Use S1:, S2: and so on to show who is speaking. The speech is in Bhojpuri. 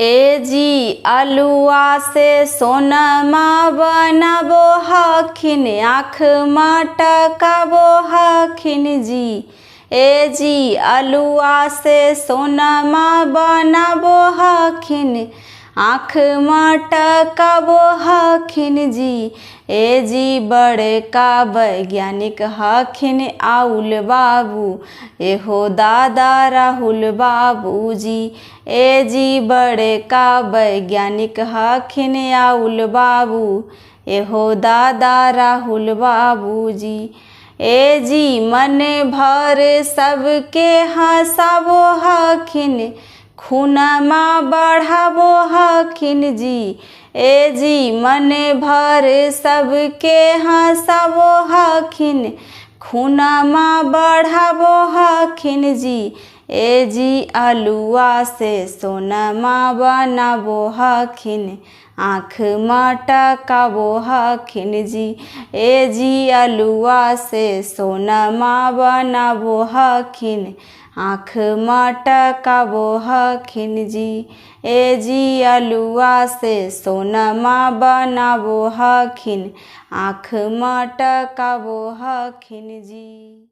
S1: ए जी अलुआ से सोनमा बनाबो हखिन, आँख मटकाबो हखिन जी। ए जी अलुआ से सोनमा बनाबो हखिन, आँख मटकाबो हखिन जी। ए जी बड़का वैज्ञानिक हखिन आउल बाबू, एहो दादा राहुल बाबू जी। ए जी बड़का वैज्ञानिक हखिन आउल बाबू, एहो दादा राहुल बाबू जी। ए जी मन भर सबके हँसाबो हखिन, खूनमा बढ़ाबो हखिन जी। ए जी मन भर सबके हँसाबो हखिन, खूनमा बढ़ाबो हखिन जी। ए जी अलुआ से सोनमा बनाबो हखिन, आँख मटकाबो हखिन जी। ए जी अलुआ से सोनमा बनाबो हखिन, आँख मटकाबो हखिन जी। ए जी अलुआ से सोनमा बनाबो हखिन, आँख मटकाबो हखिन जी।